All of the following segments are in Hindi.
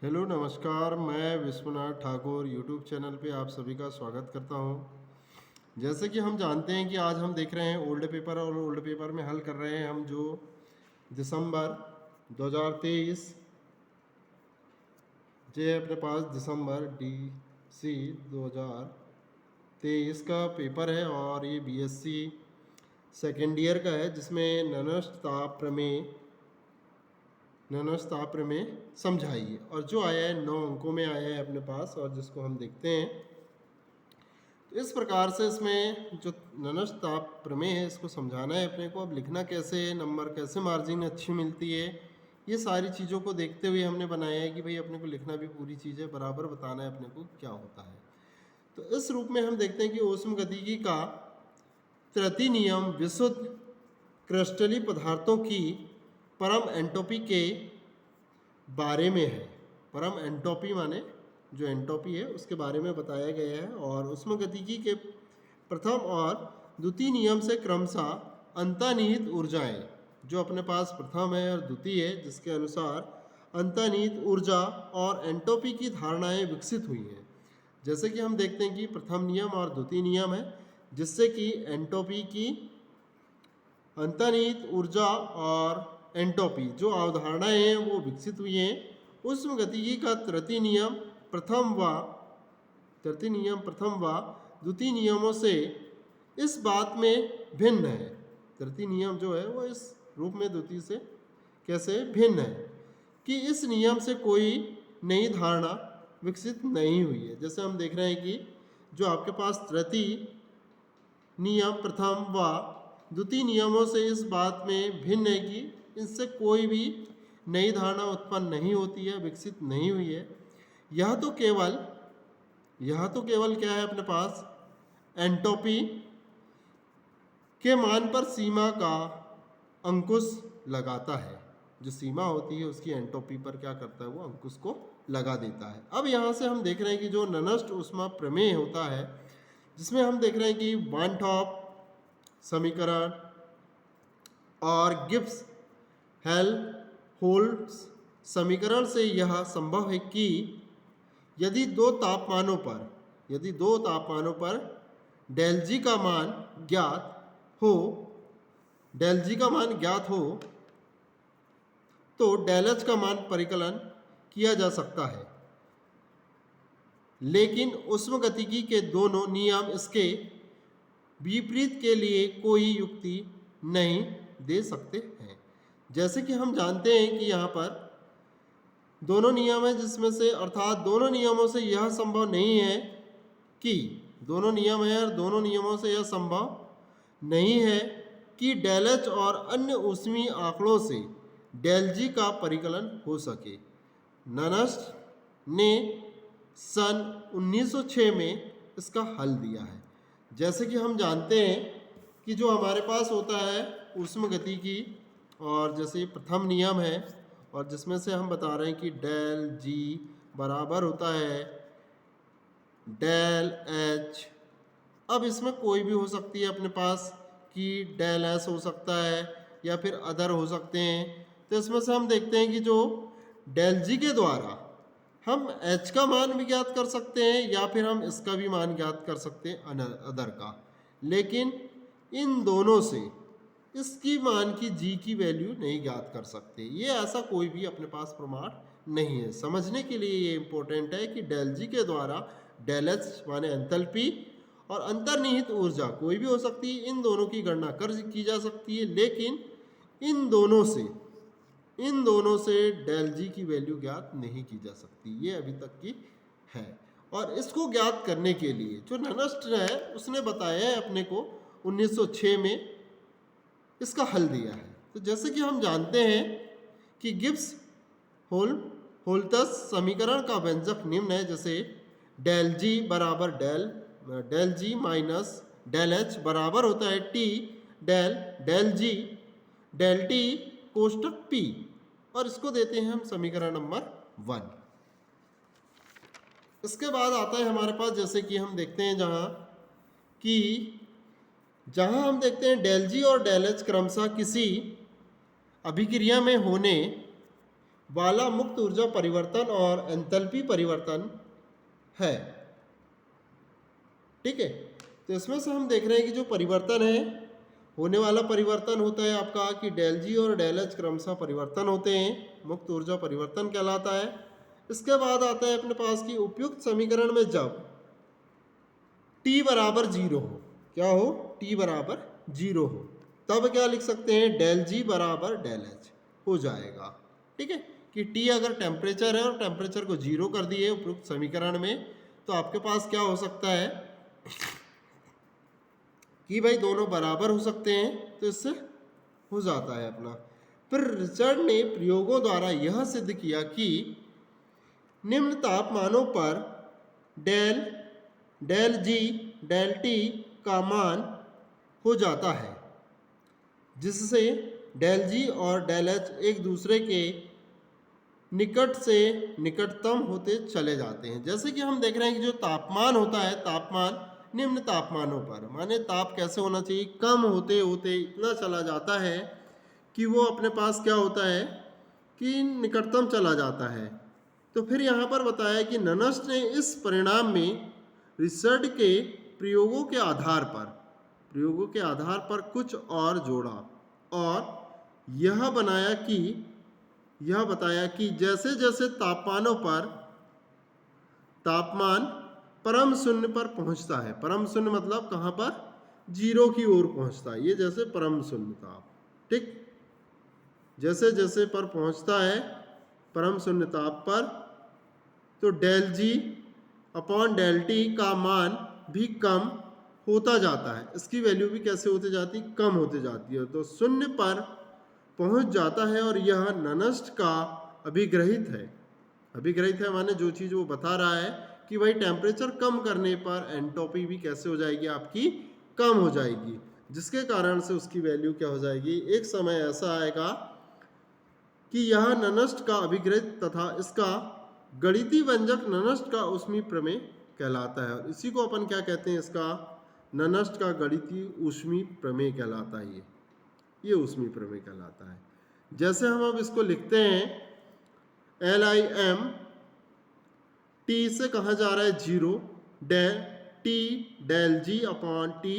हेलो नमस्कार, मैं विश्वनाथ ठाकुर यूट्यूब चैनल पे आप सभी का स्वागत करता हूँ। जैसे कि हम जानते हैं कि आज हम देख रहे हैं ओल्ड पेपर और ओल्ड पेपर में हल कर रहे हैं हम जो दिसंबर 2023 जो है अपने पास दिसंबर DC 2023 का पेपर है और ये BSc सेकेंड ईयर का है जिसमें ननस्ताप्र में समझाइए और जो आया है 9 अंकों में आया है अपने पास और जिसको हम देखते हैं। तो इस प्रकार से इसमें जो ननस्ताप प्रमेय है इसको समझाना है अपने को। अब लिखना कैसे है, नंबर कैसे, मार्जिन अच्छी मिलती है, ये सारी चीज़ों को देखते हुए हमने बनाया है कि भाई अपने को लिखना भी पूरी चीज़ है, बराबर बताना है अपने को क्या होता है। तो इस रूप में हम देखते हैं कि ऊष्मगतिकी का तृतीय नियम विशुद्ध क्रिस्टलीय पदार्थों की परम एंट्रोपी के बारे में है। परम एंट्रोपी माने जो एंट्रोपी है उसके बारे में बताया गया है और ऊष्मगतिकी के प्रथम और द्वितीय नियम से क्रमशः अंतर्निहित ऊर्जाएं जो अपने पास प्रथम है और द्वितीय है जिसके अनुसार अंतर्निहित ऊर्जा और एंट्रोपी की धारणाएं विकसित हुई हैं। जैसे कि हम देखते हैं कि प्रथम नियम और द्वितीय नियम है जिससे कि एंट्रोपी की अंतर्निहित ऊर्जा और एंट्रोपी जो अवधारणाएं हैं वो विकसित हुई हैं। ऊष्मगतिकी का तृतीय नियम प्रथम व द्वितीय नियमों से इस बात में भिन्न है। तृतीय नियम जो है वो इस रूप में द्वितीय से कैसे भिन्न है कि इस नियम से कोई नई धारणा विकसित नहीं हुई है। जैसे हम देख रहे हैं कि जो आपके पास तृतीय नियम प्रथम व द्वितीय नियमों से इस बात में भिन्न है कि इनसे कोई भी नई धारणा उत्पन्न नहीं होती है, विकसित नहीं हुई है। यह तो केवल क्या है अपने पास एंट्रोपी के मान पर सीमा का अंकुश लगाता है। जो सीमा होती है उसकी एंट्रोपी पर क्या करता है, वो अंकुश को लगा देता है। अब यहाँ से हम देख रहे हैं कि जो ननस्ट ऊष्मा प्रमेय होता है जिसमें हम देख रहे हैं कि वानटॉप समीकरण और गिब्स हेल्महोल्ट्ज समीकरण से यह संभव है कि यदि दो तापमानों पर डेल जी का मान ज्ञात हो तो डेल एच का मान परिकलन किया जा सकता है, लेकिन ऊष्मगतिकी के दोनों नियम इसके विपरीत के लिए कोई युक्ति नहीं दे सकते हैं। जैसे कि हम जानते हैं कि यहाँ पर दोनों नियम है जिसमें से अर्थात दोनों नियमों से यह संभव नहीं है कि दोनों नियम है और दोनों नियमों से यह संभव नहीं है कि डेल एच और अन्य ऊष्मीय आंकड़ों से डेल जी का परिकलन हो सके। ननस्ट ने सन 1906 में इसका हल दिया है। जैसे कि हम जानते हैं कि जो हमारे पास होता है ऊष्मगतिकी और जैसे प्रथम नियम है और जिसमें से हम बता रहे हैं कि डेल जी बराबर होता है डेल एच। अब इसमें कोई भी हो सकती है अपने पास कि डेल एस हो सकता है या फिर अदर हो सकते हैं। तो इसमें से हम देखते हैं कि जो डेल जी के द्वारा हम एच का मान भी ज्ञात कर सकते हैं या फिर हम इसका भी मान ज्ञात कर सकते हैं अदर का, लेकिन इन दोनों से इसकी मान की जी की वैल्यू नहीं ज्ञात कर सकते। ये ऐसा कोई भी अपने पास प्रमाण नहीं है। समझने के लिए ये इंपॉर्टेंट है कि डेल जी के द्वारा डेल एच माने एंथैल्पी और अंतर्निहित ऊर्जा कोई भी हो सकती है, इन दोनों की गणना की जा सकती है, लेकिन इन दोनों से डेल जी की वैल्यू ज्ञात नहीं की जा सकती। ये अभी तक की है और इसको ज्ञात करने के लिए जो ननस्ट है उसने बताया है अपने को 1906 में इसका हल दिया है। तो जैसे कि हम जानते हैं कि गिब्स होल्टस समीकरण का व्यंजक निम्न है, जैसे डेल जी बराबर डेल जी माइनस डेल एच बराबर होता है T del G del T कोष्टक P, और इसको देते हैं हम समीकरण नंबर 1। इसके बाद आता है हमारे पास जैसे कि हम देखते हैं जहां हम देखते हैं डेल जी और डेल एच क्रमशः किसी अभिक्रिया में होने वाला मुक्त ऊर्जा परिवर्तन और एंथैल्पी परिवर्तन है। ठीक है, तो इसमें से हम देख रहे हैं कि जो परिवर्तन है, होने वाला परिवर्तन होता है आपका कि डेल जी और डेल एच क्रमशः परिवर्तन होते हैं, मुक्त ऊर्जा परिवर्तन कहलाता है। इसके बाद आता है अपने पास कि उपयुक्त समीकरण में जब t बराबर जीरो हो, क्या हो, t बराबर जीरो हो, तब क्या लिख सकते हैं, डेल जी बराबर डेल एच हो जाएगा। ठीक है, कि t अगर टेम्परेचर है और टेम्परेचर को जीरो कर दिए उपयुक्त समीकरण में, तो आपके पास क्या हो सकता है कि भाई दोनों बराबर हो सकते हैं, तो इससे हो जाता है अपना। फिर रिचर्ड ने प्रयोगों द्वारा यह सिद्ध किया कि निम्न तापमानों पर del del G del T का मान हो जाता है, जिससे डेल जी और डेल एच एक दूसरे के निकट से निकटतम होते चले जाते हैं। जैसे कि हम देख रहे हैं कि जो तापमान होता है, तापमान निम्न तापमानों पर, माने ताप कैसे होना चाहिए, कम होते होते इतना चला जाता है कि वो अपने पास क्या होता है कि निकटतम चला जाता है। तो फिर यहाँ पर बताया कि ननस्ट ने इस परिणाम में रिचर्ड के प्रयोगों के आधार पर कुछ और जोड़ा और यह बताया कि जैसे जैसे तापमान परम शून्य पर पहुंचता है, परम शून्य मतलब कहाँ पर, जीरो की ओर पहुंचता है, ये जैसे परम शून्य ताप, ठीक, जैसे जैसे पर पहुंचता है परम शून्य ताप पर, तो del G upon del T का मान भी कम होता जाता है, इसकी वैल्यू भी कैसे होती जाती, कम होती जाती है, तो शून्य पर पहुंच जाता है। और यह ननस्ट का अभिग्रहित है माने जो चीज़ वो बता रहा है कि भाई टेम्परेचर कम करने पर एंट्रोपी भी कैसे हो जाएगी, आपकी कम हो जाएगी, जिसके कारण से उसकी वैल्यू क्या हो जाएगी, एक समय ऐसा आएगा कि यह ननस्ट का अभिग्रहित तथा इसका गणितीय व्यंजक ननस्ट का ऊष्मीय प्रमेय कहलाता है। और इसी को अपन क्या कहते हैं, इसका ननस्ट का गणितीय ऊष्मीय प्रमेय कहलाता है, ये ऊष्मीय प्रमेय कहलाता है। जैसे हम अब इसको लिखते हैं, LIM T से कहाँ जा रहा है, zero, del G upon T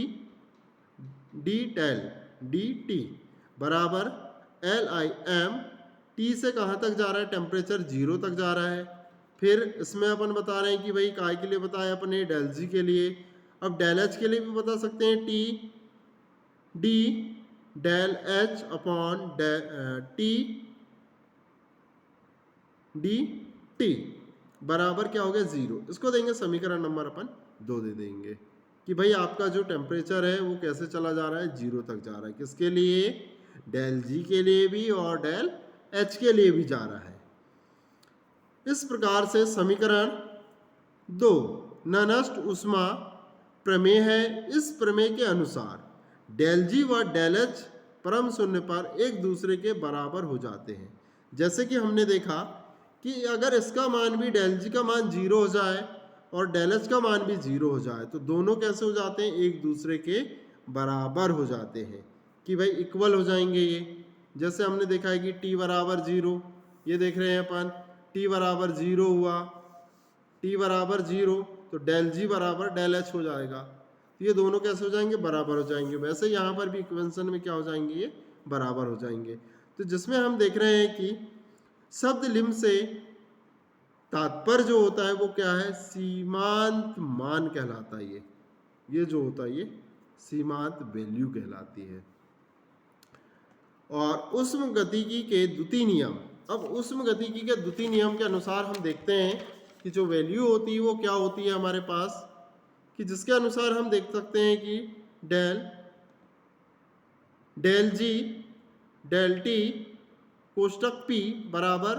D T बराबर LIM T से कहाँ तक जा रहा है, टेम्परेचर जीरो तक जा रहा है। फिर इसमें अपन बता रहे हैं कि भाई काय के लिए बताया अपने, डेल जी के लिए। अब डेल एच के लिए भी बता सकते हैं, D del H upon T D T बराबर क्या हो गया, जीरो। इसको देंगे समीकरण नंबर अपन 2 दे देंगे कि भाई आपका जो टेम्परेचर है वो कैसे चला जा रहा है, जीरो तक जा रहा है, किसके लिए, डेल जी के लिए भी और डेल एच के लिए भी जा रहा है। इस प्रकार से समीकरण 2 ननस्ट ऊष्मा प्रमेय है। इस प्रमेय के अनुसार डेल जी व डेल एच परम शून्य पर एक दूसरे के बराबर हो जाते हैं। जैसे कि हमने देखा कि अगर इसका मान भी, डेल जी का मान जीरो हो जाए और डेल एच का मान भी जीरो हो जाए, तो दोनों कैसे हो जाते हैं, एक दूसरे के बराबर हो जाते हैं, कि भाई इक्वल हो जाएंगे ये। जैसे हमने देखा है कि t बराबर जीरो, ये देख रहे हैं अपन, t बराबर जीरो हुआ, t बराबर जीरो, तो डेल जी बराबर डेल एच हो जाएगा, तो ये दोनों कैसे हो जाएंगे, बराबर हो जाएंगे। वैसे यहाँ पर भी इक्वेशन में क्या हो जाएंगे, ये बराबर हो जाएंगे। तो जिसमें हम देख रहे हैं कि शब्द लिम से तात्पर्य जो होता है वो क्या है, सीमांत मान कहलाता है। ये जो होता है ये सीमांत वैल्यू कहलाती है। और उष्म गतिकी के द्वितीय नियम, अब उष्म गतिकी के द्वितीय नियम के अनुसार हम देखते हैं कि जो वैल्यू होती है वो क्या होती है हमारे पास, कि जिसके अनुसार हम देख सकते हैं कि डेल जी डेल टी कोष्टक P बराबर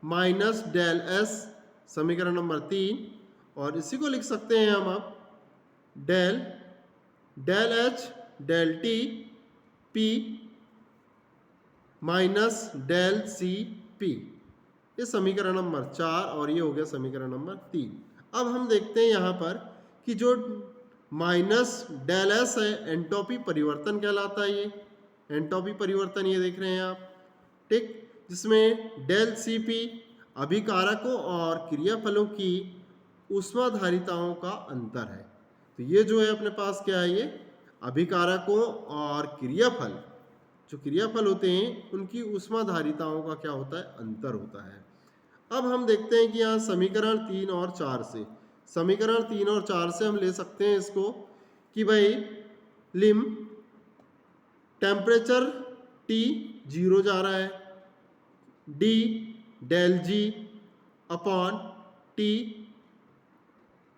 माइनस डेल एस, समीकरण नंबर 3, और इसी को लिख सकते हैं हम अब del H del T P minus del C P, ये समीकरण नंबर 4 और ये हो गया समीकरण नंबर 3। अब हम देखते हैं यहाँ पर कि जो माइनस डेल एस है एंट्रोपी परिवर्तन कहलाता है। ये एंट्रोपी परिवर्तन ये देख रहे हैं आप, ठीक, जिसमें डेल Cp अभिकारकों और क्रियाफलों की ऊष्माधारिताओं का अंतर है। तो ये जो है अपने पास क्या है, ये अभिकारकों और क्रियाफल, जो क्रियाफल होते हैं उनकी ऊष्माधारिताओं का क्या होता है, अंतर होता है। अब हम देखते हैं कि यहाँ समीकरण 3 और 4 से, समीकरण 3 और 4 से हम ले सकते हैं इसको कि भाई लिम टेम्परेचर T 0 जा रहा है, D del G upon T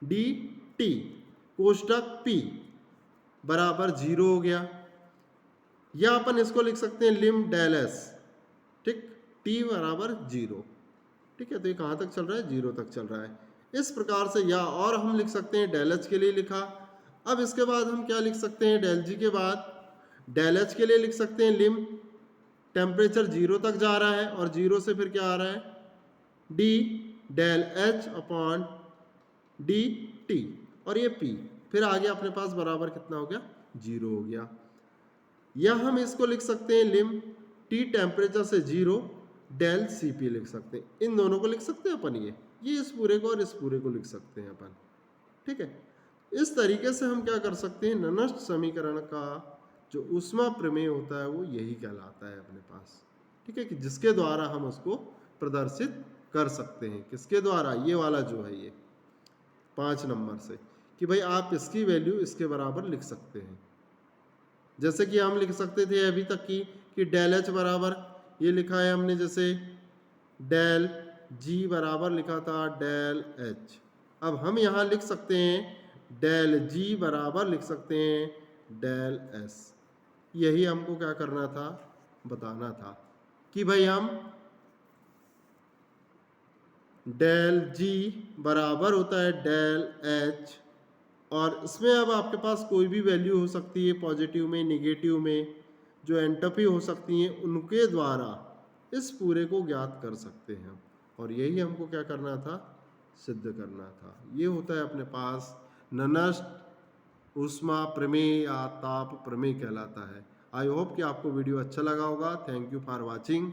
D T कोष्टक P बराबर 0 हो गया, या अपन इसको लिख सकते हैं लिम डेल एस, ठीक, T बराबर 0, ठीक है। तो ये कहाँ तक चल रहा है, 0 तक चल रहा है इस प्रकार से। या और हम लिख सकते हैं डेल एच के लिए लिखा। अब इसके बाद हम क्या लिख सकते हैं, डेल जी के बाद डेल एच के लिए लिख सकते हैं लिम टेम्परेचर 0 तक जा रहा है और 0 से फिर क्या आ रहा है, D del H upon D T, और ये पी फिर आगे अपने पास बराबर कितना हो गया, 0 हो गया। या हम इसको लिख सकते हैं लिम टी टेम्परेचर से 0 डेल सी पी लिख सकते हैं। इन दोनों को लिख सकते हैं अपन, ये इस पूरे को और इस पूरे को लिख सकते हैं अपन, ठीक है। इस तरीके से हम क्या कर सकते हैं, ननस्ट समीकरण का जो ऊष्मा प्रमेय होता है वो यही कहलाता है अपने पास, ठीक है, कि जिसके द्वारा हम उसको प्रदर्शित कर सकते हैं। किसके द्वारा, ये वाला जो है ये 5 नंबर से, कि भाई आप इसकी वैल्यू इसके बराबर लिख सकते हैं। जैसे कि हम लिख सकते थे अभी तक की कि डेल एच बराबर ये लिखा है हमने, जैसे डेल जी बराबर लिखा था डेल एच। अब हम यहाँ लिख सकते हैं डेल जी बराबर लिख सकते हैं डेल एस। यही हमको क्या करना था, बताना था कि भाई हम डेल जी बराबर होता है डेल एच, और इसमें अब आपके पास कोई भी वैल्यू हो सकती है, पॉजिटिव में, नेगेटिव में, जो एंट्रोपी हो सकती हैं उनके द्वारा इस पूरे को ज्ञात कर सकते हैं। और यही हमको क्या करना था, सिद्ध करना था। ये होता है अपने पास ननस्ट ऊष्मा प्रमेय या ताप प्रमेय कहलाता है। आई होप कि आपको वीडियो अच्छा लगा होगा। Thank you for watching.